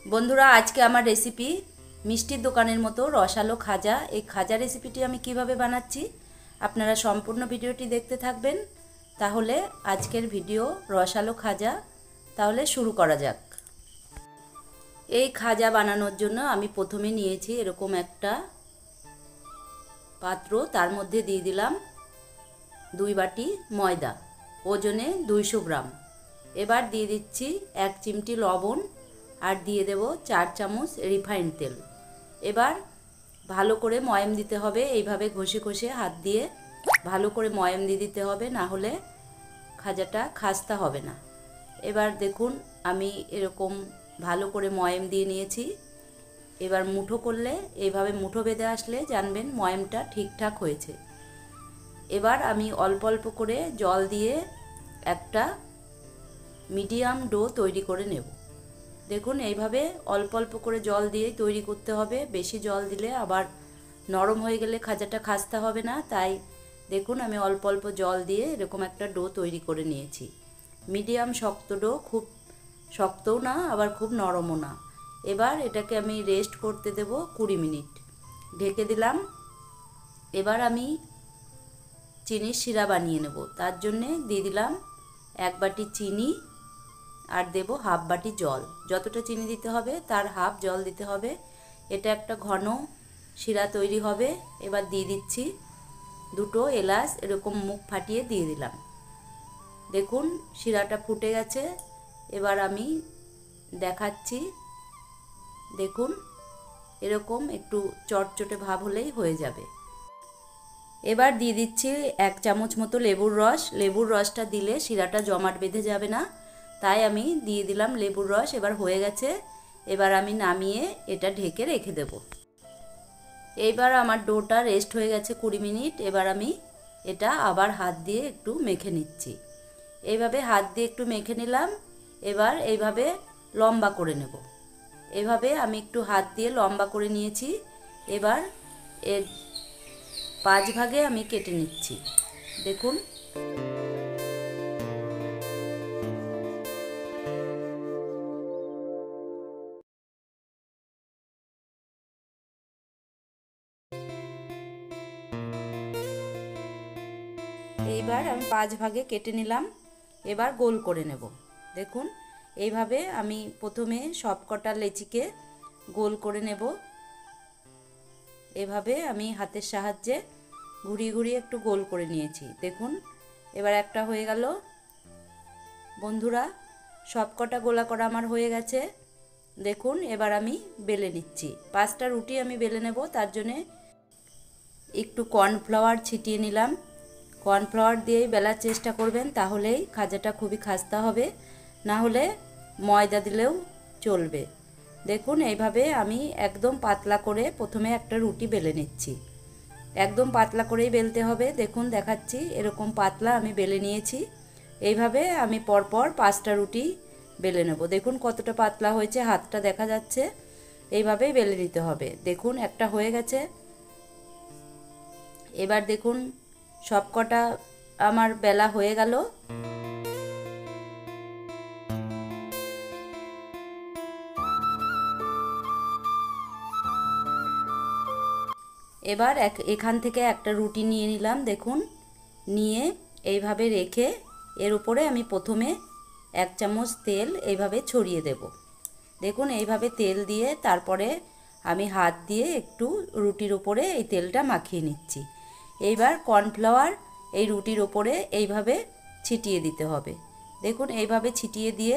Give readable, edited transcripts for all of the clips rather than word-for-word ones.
বন্ধুরা, আজকে আমার রেসিপি মিষ্টির দোকানের মতো রসালো খাজা। এই খাজা রেসিপিটি আমি কিভাবে বানাচ্ছি আপনারা সম্পূর্ণ ভিডিওটি দেখতে থাকবেন। তাহলে আজকের ভিডিও রসালো খাজা, তাহলে শুরু করা যাক। এই খাজা বানানোর জন্য আমি প্রথমে নিয়েছি এরকম একটা পাত্র, তার মধ্যে দিয়ে দিলাম 2 বাটি ময়দা, ওজনে 200 গ্রাম। এবার দিয়ে দিচ্ছি 1 চিমটি লবণ আর দিয়ে দেব 4 চামচ রিফাইন্ড তেল। এবার ভালো করে ময়াম দিতে হবে, এইভাবে ঘষে ঘষে হাত দিয়ে ভালো করে ময়াম দিয়ে দিতে হবে, না হলে খাজাটা খাস্তা হবে না। এবার দেখুন আমি এরকম ভালো করে ময়াম দিয়ে নিয়েছি। এবার মুঠো করলে এইভাবে মুঠো বেঁধে আসলে জানবেন ময়ামটা ঠিকঠাক হয়েছে। এবার আমি অল্প অল্প করে জল দিয়ে একটা মিডিয়াম ডো তৈরি করে নেব। দেখুন এইভাবে অল্প অল্প করে জল দিয়ে তৈরি করতে হবে, বেশি জল দিলে আবার নরম হয়ে গেলে খাজাটা খাস্তা হবে না। তাই দেখুন আমি অল্প অল্প জল দিয়ে এরকম একটা ডো তৈরি করে নিয়েছি। মিডিয়াম শক্ত ডো, খুব শক্তও না আবার খুব নরমও না। এবার এটাকে আমি রেস্ট করতে দেব 20 মিনিট, ঢেকে দিলাম। এবার আমি চিনির শিরা বানিয়ে নেব, তার জন্যে দিয়ে দিলাম 1 বাটি চিনি আর দেব হাফ বাটি জল। যতটা চিনি দিতে হবে তার হাফ জল দিতে হবে। এটা একটা ঘন শিরা তৈরি হবে। এবার দিয়ে দিচ্ছি 2টো এলাচ, এরকম মুখ ফাটিয়ে দিয়ে দিলাম। দেখুন শিরাটা ফুটে গেছে। এবার আমি দেখাচ্ছি, দেখুন এরকম একটু চটচটে ভাব হলেই হয়ে যাবে। এবার দিয়ে দিচ্ছি 1 চামচ মতো লেবুর রস। লেবুর রসটা দিলে শিরাটা জমাট বেঁধে যাবে না, তাই আমি দিয়ে দিলাম লেবুর রস। এবার হয়ে গেছে। এবার আমি নামিয়ে এটা ঢেকে রেখে দেব। এইবার আমার ডোটা রেস্ট হয়ে গেছে 20 মিনিট। এবার আমি এটা আবার হাত দিয়ে একটু মেখে নিচ্ছি। এইভাবে হাত দিয়ে একটু মেখে নিলাম। এবার এইভাবে লম্বা করে নেব। এভাবে আমি একটু হাত দিয়ে লম্বা করে নিয়েছি। এবার এর 5 ভাগে আমি কেটে নিচ্ছি। দেখুন এইবার আমি 5 ভাগে কেটে নিলাম। এবার গোল করে নেব। দেখুন এইভাবে আমি প্রথমে সবকটা লেচিকে গোল করে নেব। এভাবে আমি হাতের সাহায্যে ঘুরিয়ে ঘুরিয়ে একটু গোল করে নিয়েছি। দেখুন এবার একটা হয়ে গেল। বন্ধুরা, সবকটা গোলা করা আমার হয়ে গেছে। দেখুন এবার আমি বেলে নিচ্ছি। 5টা রুটি আমি বেলে নেব, তার জন্যে একটু কর্নফ্লাওয়ার ছিটিয়ে নিলাম। কর্নফ্লাওয়ার দিয়েই বেলার চেষ্টা করবেন, তাহলেই খাজাটা খুবই খাস্তা হবে, না হলে ময়দা দিলেও চলবে। দেখুন এইভাবে আমি একদম পাতলা করে প্রথমে একটা রুটি বেলে নিচ্ছি। একদম পাতলা করেই বেলতে হবে। দেখুন দেখাচ্ছি, এরকম পাতলা আমি বেলে নিয়েছি। এইভাবে আমি পরপর 5টা রুটি বেলে নেব। দেখুন কতটা পাতলা হয়েছে, হাতটা দেখা যাচ্ছে। এইভাবেই বেলে নিতে হবে। দেখুন একটা হয়ে গেছে। এবার দেখুন সবকটা আমার বেলা হয়ে গেল। এবার এখান থেকে একটা রুটি নিয়ে নিলাম। দেখুন নিয়ে এইভাবে রেখে এর উপরে আমি প্রথমে 1 চামচ তেল এইভাবে ছড়িয়ে দেব। দেখুন এইভাবে তেল দিয়ে তারপরে আমি হাত দিয়ে একটু রুটির উপরে এই তেলটা মাখিয়ে নিচ্ছি। এইবার কর্নফ্লাওয়ার এই রুটির উপরে এইভাবে ছিটিয়ে দিতে হবে। দেখুন এইভাবে ছিটিয়ে দিয়ে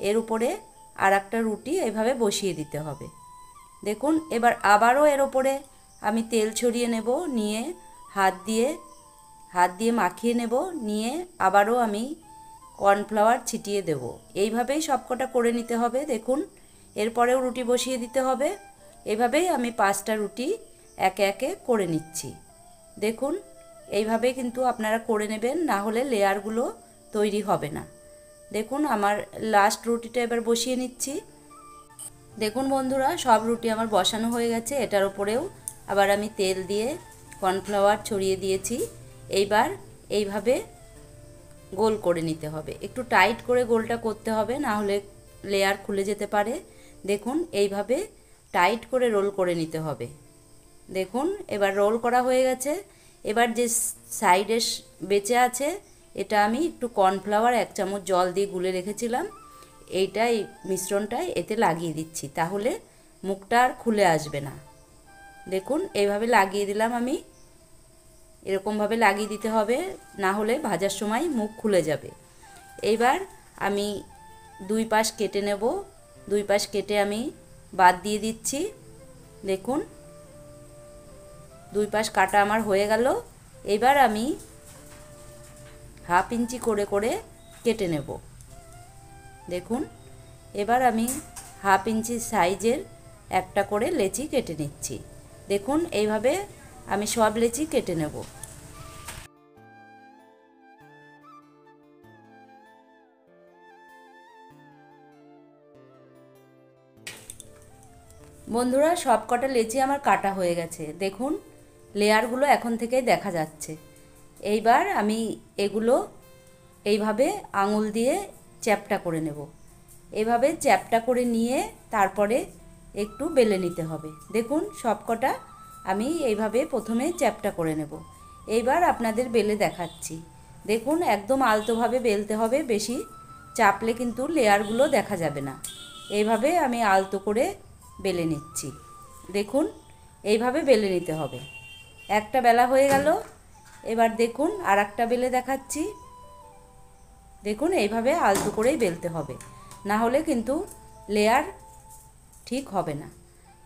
এর উপরে আর একটা রুটি এইভাবে বসিয়ে দিতে হবে। দেখুন এবার আবারও এর উপরে আমি তেল ছড়িয়ে নেব, নিয়ে হাত দিয়ে মাখিয়ে নেব, নিয়ে আবারও আমি কর্নফ্লাওয়ার ছিটিয়ে দেব। এইভাবেই সবকটা করে নিতে হবে। দেখুন এরপরেও রুটি বসিয়ে দিতে হবে। এভাবেই আমি 5টা রুটি একে একে করে নিচ্ছি। দেখুন এইভাবে কিন্তু আপনারা করে নেবেন, না হলে লেয়ারগুলো তৈরি হবে না। দেখুন আমার লাস্ট রুটিটা এবার বসিয়ে নিচ্ছি। দেখুন বন্ধুরা, সব রুটি আমার বসানো হয়ে গেছে। এটার উপরেও আবার আমি তেল দিয়ে কর্নফ্লাওয়ার ছড়িয়ে দিয়েছি। এইবার এইভাবে গোল করে নিতে হবে। একটু টাইট করে গোলটা করতে হবে, না হলে লেয়ার খুলে যেতে পারে। দেখুন এইভাবে টাইট করে রোল করে নিতে হবে। দেখুন এবার রোল করা হয়ে গেছে। এবার যে সাইডে বেঁচে আছে এটা আমি একটু কর্নফ্লাওয়ার 1 চামচ জল দিয়ে গুলে রেখেছিলাম, এই মিশ্রণটাই এতে লাগিয়ে দিচ্ছি, তাহলে মুখটা আর খুলে আসবে না। দেখুন এইভাবে লাগিয়ে দিলাম আমি, এরকমভাবে লাগিয়ে দিতে হবে, না হলে ভাজার সময় মুখ খুলে যাবে। এইবার আমি 2 পাশ কেটে নেব, 2 পাশ কেটে আমি বাদ দিয়ে দিচ্ছি। দেখুন 2 পাশ কাটা আমার হয়ে গেল। এবার আমি 1/2 ইঞ্চি করে করে কেটে নেব। দেখুন এবার আমি 1/2 ইঞ্চি সাইজের একটা করে লেচি কেটে নিচ্ছি। দেখুন এইভাবে আমি সব লেচি কেটে নেব। বন্ধুরা সব কটা লেচি আমার কাটা হয়ে গেছে। দেখুন লেয়ারগুলো এখন থেকেই দেখা যাচ্ছে। এইবার আমি এগুলো এইভাবে আঙুল দিয়ে চ্যাপটা করে নেব। এইভাবে চ্যাপটা করে নিয়ে তারপরে একটু বেলে নিতে হবে। দেখুন সব কটা আমি এইভাবে প্রথমে চ্যাপটা করে নেব। এইবার আপনাদের বেলে দেখাচ্ছি। দেখুন একদম আলতোভাবে বেলতে হবে, বেশি চাপলে কিন্তু লেয়ারগুলো দেখা যাবে না। এইভাবে আমি আলতো করে বেলে নিচ্ছি। দেখুন এইভাবে বেলে নিতে হবে। একটা বেলা হয়ে গেল। এবার দেখুন আর একটা বেলে দেখাচ্ছি। দেখুন এইভাবে আলতো করেই বেলতে হবে, না হলে কিন্তু লেয়ার ঠিক হবে না।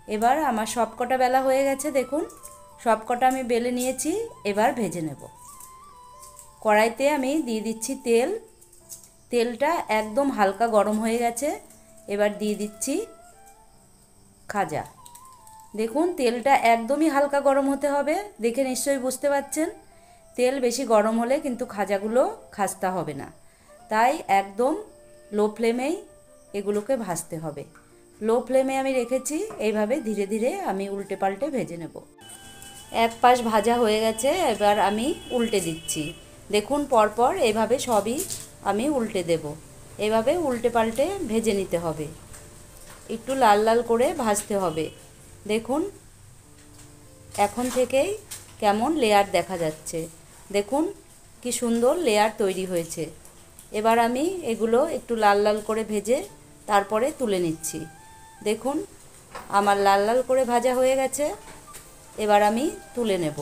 এবার আমার সব কটা বেলা হয়ে গেছে। দেখুন সব কটা আমি বেলে নিয়েছি। এবার ভেজে নেব। কড়াইতে আমি দিয়ে দিচ্ছি তেল। তেলটা একদম হালকা গরম হয়ে গেছে। এবার দিয়ে দিচ্ছি খাজা। দেখুন তেলটা একদমই হালকা গরম হতে হবে, দেখে নিশ্চয়ই বুঝতে পারছেন। তেল বেশি গরম হলে কিন্তু খাজাগুলো খাস্তা হবে না, তাই একদম লো ফ্লেমেই এগুলোকে ভাজতে হবে। লো ফ্লেমে আমি রেখেছি। এইভাবে ধীরে ধীরে আমি উল্টে পাল্টে ভেজে নেব। এক পাশ ভাজা হয়ে গেছে, এবার আমি উল্টে দিচ্ছি। দেখুন পরপর এইভাবে সবই আমি উল্টে দেব। এইভাবে উল্টে পাল্টে ভেজে নিতে হবে, একটু লাল লাল করে ভাজতে হবে। দেখুন এখন থেকেই কেমন লেয়ার দেখা যাচ্ছে। দেখুন কি সুন্দর লেয়ার তৈরি হয়েছে। এবার আমি এগুলো একটু লাল লাল করে ভেজে তারপরে তুলে নিচ্ছি। দেখুন আমার লাল লাল করে ভাজা হয়ে গেছে। এবার আমি তুলে নেব।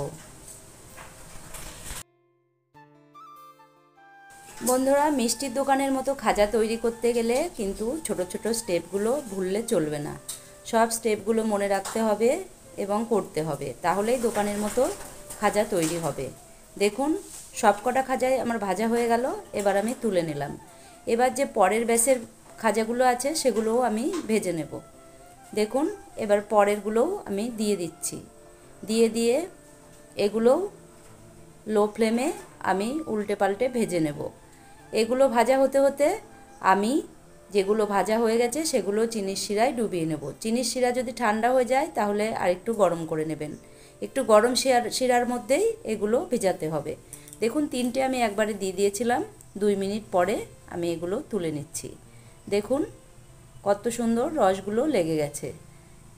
বন্ধুরা মিষ্টির দোকানের মতো খাজা তৈরি করতে গেলে কিন্তু ছোট ছোট স্টেপগুলো ভুললে চলবে না। সব স্টেপগুলো মনে রাখতে হবে এবং করতে হবে, তাহলেই দোকানের মতো খাজা তৈরি হবে। দেখুন সব কটা খাজাই আমার ভাজা হয়ে গেল। এবার আমি তুলে নিলাম। এবার যে পরের ব্যাচের খাজাগুলো আছে সেগুলোও আমি ভেজে নেব। দেখুন এবার পরেরগুলোও আমি দিয়ে দিচ্ছি। দিয়ে এগুলোও লো ফ্লেমে আমি উল্টে পাল্টে ভেজে নেব। এগুলো ভাজা হতে হতে আমি যেগুলো ভাজা হয়ে গেছে সেগুলো চিনির শিরায় ডুবিয়ে নেব। চিনির শিরা যদি ঠান্ডা হয়ে যায় তাহলে আরেকটু গরম করে নেবেন। একটু গরম শিরার মধ্যেই এগুলো ভেজাতে হবে। দেখুন 3টে আমি একবারে দিয়ে দিয়েছিলাম। 2 মিনিট পরে আমি এগুলো তুলে নিচ্ছি। দেখুন কত সুন্দর রসগুলো লেগে গেছে।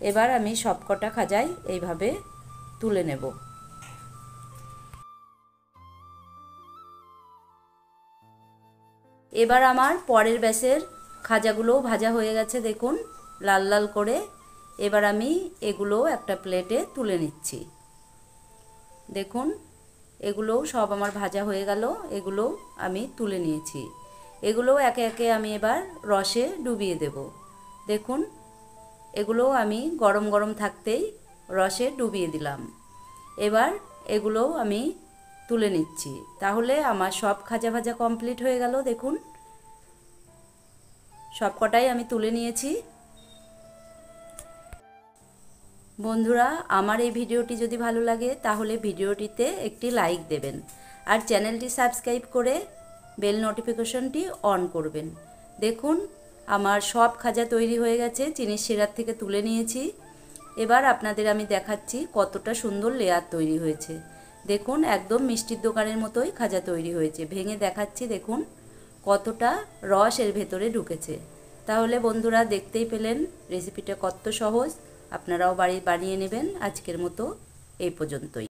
এবার আমি সবকটা খাজাই এইভাবে তুলে নেব। এবার আমার পরের ব্যাচের খাজাগুলোও ভাজা হয়ে গেছে। দেখুন লাল লাল করে। এবার আমি এগুলো একটা প্লেটে তুলে নিচ্ছি। দেখুন এগুলোও সব আমার ভাজা হয়ে গেল। এগুলো আমি তুলে নিয়েছি। এগুলোও একে একে আমি এবার রসে ডুবিয়ে দেব। দেখুন এগুলোও আমি গরম গরম থাকতেই রসে ডুবিয়ে দিলাম। এবার এগুলোও আমি তুলে নিচ্ছি। তাহলে আমার সব খাজা ভাজা কমপ্লিট হয়ে গেল। দেখুন সব কটাই আমি তুলে নিয়েছি। বন্ধুরা আমার এই ভিডিওটি যদি ভালো লাগে তাহলে ভিডিওটিতে একটি লাইক দেবেন আর চ্যানেলটি সাবস্ক্রাইব করে বেল নোটিফিকেশনটি অন করবেন। দেখুন আমার সব খাজা তৈরি হয়ে গেছে, চিনির শিরার থেকে তুলে নিয়েছি। এবার আপনাদের আমি দেখাচ্ছি কতটা সুন্দর লেয়ার তৈরি হয়েছে। দেখুন একদম মিষ্টির দোকানের মতোই খাজা তৈরি হয়েছে। ভেঙে দেখাচ্ছি। দেখুন কতটা রস এর ভেতরে ঢুকেছে। তাহলে বন্ধুরা দেখতেই পেলেন রেসিপিটা কত সহজ। আপনারাও বানিয়ে নেবেন। আজকের মতো এই পর্যন্তই।